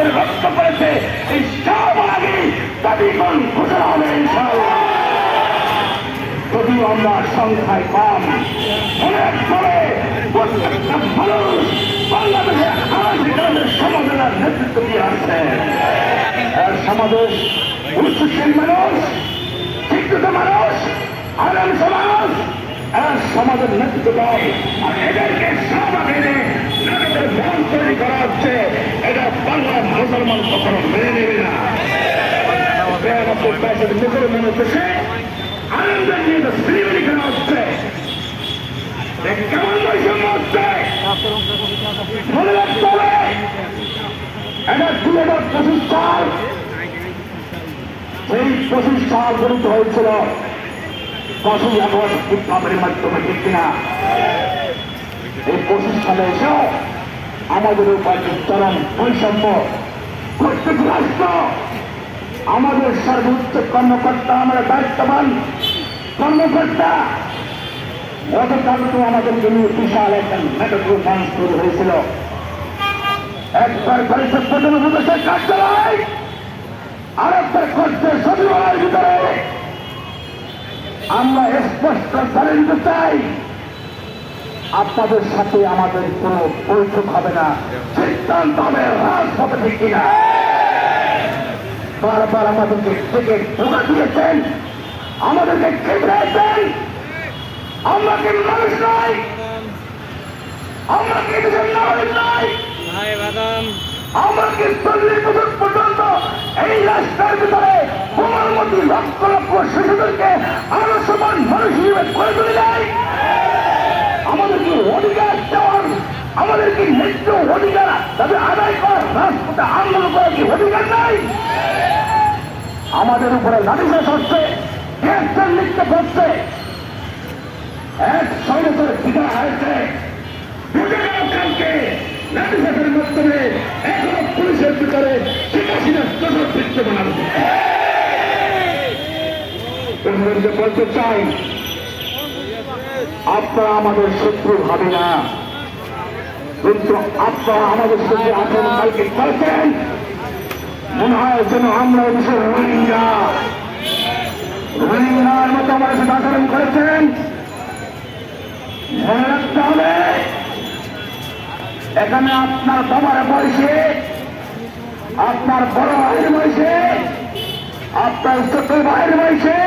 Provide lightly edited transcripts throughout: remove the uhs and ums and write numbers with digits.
আমাদের রক্ষা করেছে, এই শাহবাগী দাবিগণ ঘোষণা হবে ইনশাআল্লাহ। যদিও আমরা সংখ্যায় কম, অনেক করে প্রত্যেকটা মানুষ বাংলাদেশে আনাধিকারের সমাধানের নেতৃত্ব দিয়ে আসছে। সমাবেশ উচ্চশীল মানুষ, শিক্ষিত মানুষ, আলেম সমাজ সমাজের নেতৃত্ব দেয়। আর এদেরকে শাহবাগ এনে নাটকের মন তৈরি করা হচ্ছে, এটা বাংলার মুসলমান কখনো মেনে নেবে না। মুসলমানের দেশে আনন্দের নিয়ে সিনেমানি করা হচ্ছে, কেমন বৈষম্য হচ্ছে মনে রাখতে হবে। এটা 2025 সাল, সেই 25 সাল গঠিত হয়েছিল 5ই আগস্ট বিপ্লবের মাধ্যমে, ঠিক কিনা? এই 25 সালে এসেও আমাদের উপর চরম বৈষম্য প্রত্যেক রাষ্ট্র, আমাদের সর্বোচ্চ কর্মকর্তা, আমরা দায়িত্ববান কর্মকর্তা, গতকাল তো আমাদের জন্য বিশাল একটা মেট্রো লঞ্চ শুরু হয়েছিল। একবার করেছে প্রধান উপদেশের কার্যালয়, আরেকবার করছে সচিবালয়ের ভিতরে। আমরা স্পষ্ট জানিয়ে দিতে চাই, আপনাদের সাথে আমাদের কোন বৈঠক হবে না, সিদ্ধান্ত হবে রাজপথে, ঠিক কিনা? বারবার আমাদেরকে থেকে ধোকা দিয়েছেন, আমাদেরকে খেপড়েছেন। আমরা কি মানুষ নই? আমরা কি দেশের নাগরিক নই? আমরা কি 40 বছর পর্যন্ত এই রাষ্ট্রের ভিতরে বোমার মতো লক্ষ লক্ষ শিশুদেরকে আরো সমান মানুষ হিসেবে করে তুলে দেয়? আমাদের কি অধিকার দেওয়ার, আমাদের কি ন্যায্য অধিকার তাদের আদায় করার, রাজপথে আন্দোলন করার কি অধিকার নাই? আমাদের উপরে লাঠিচার্জ হচ্ছে, গ্যাসের নিক্ষেপ হচ্ছে, এক সৈন্যের বিদায় হয়েছে, কালকে লাঠিচার্জের মাধ্যমে এখনো পুলিশের ভিতরে শিক্ষাশীলের দোষর বিদ্যমান আছে। বলতে চাই, আপনারা আমাদের শত্রু হবে না, কিন্তু আপনারা আমাদের সাথে আচরণ কালকে করেছেন, মনে হয় যেন আমরা দেশের রোহিঙ্গার মতো আমাদের সাথে আচরণ করেছেন। মনে রাখতে হবে, এখানে আপনার বাবার বয়সে, আপনার বড় ভাইয়ের বয়সে, আপনার ছোট ভাইয়ের বয়সে,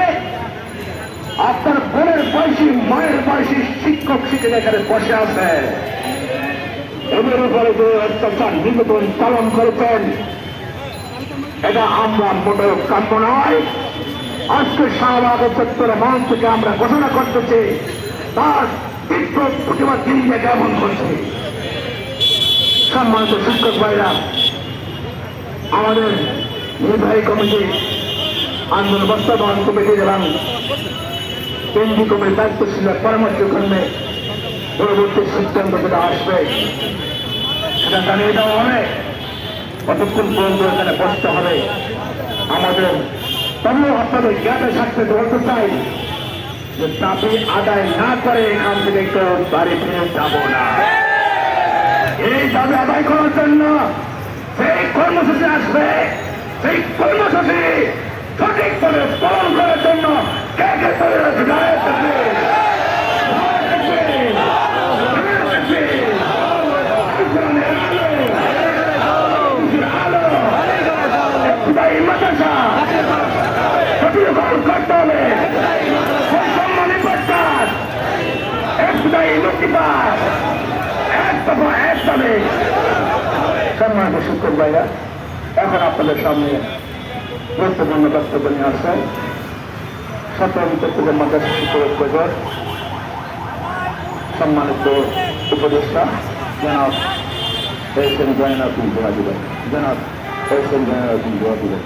আপনার বোনের বয়সী, মায়ের বয়সী শিক্ষক শিক্ষিকা এখানে বসে আছে। এদের উপরে যে অত্যাচার নিবেদন পালন করেছেন, এটা আমরা মোটেও কাম্য নয়। আজকে শাহবাগ চত্বরে মঞ্চ থেকে আমরা ঘোষণা করতেছি, তার তীব্র প্রতিবাদ দিল্লি কেমন করছে। সম্মানিত শিক্ষক ভাইরা, আমাদের নির্বাহী কমিটি, আন্দোলন বাস্তবায়ন কমিটি এবং কেন্দ্রীয় কমিটির দায়িত্বশীল পরামর্শক্রমে পরবর্তী সিদ্ধান্ত যেটা আসবে সেটা জানিয়ে দেওয়া হবে। কতক্ষণ পর্যন্ত এখানে বসতে হবে আমাদের, তবুও আপনাদের জ্ঞানে থাকতে বলতে চাই যে দাবি আদায় না করে এখান থেকে কেউ বাড়ি ফিরে যাব না। এই দাবি আদায় করার জন্য সেই কর্মসূচি আসবে, সেই কর্মসূচি সঠিকভাবে পালন করার জন্য কে কে তৈরি রয়েছে দাঁড়িয়ে থাকবে। করতে হবে সম্মানী প্রত্যাশ একদায়ী মুক্তিবাদ এক দফা এক দাবি। সম্মানিত শিক্ষক ভাইরা, এখন আপনাদের সামনে গুরুত্বপূর্ণ বক্তব্য নিয়ে আসছেন সপ্তম চট্টগ্রাম মাদ্রাসা শিক্ষক ঐক্যজোট সম্মানিত উপদেষ্টা জনাব এস এম জয়নাল সিং জোহাদি ভাই। জনাব এস এম জয়নাল সিং জোহাদি ভাই।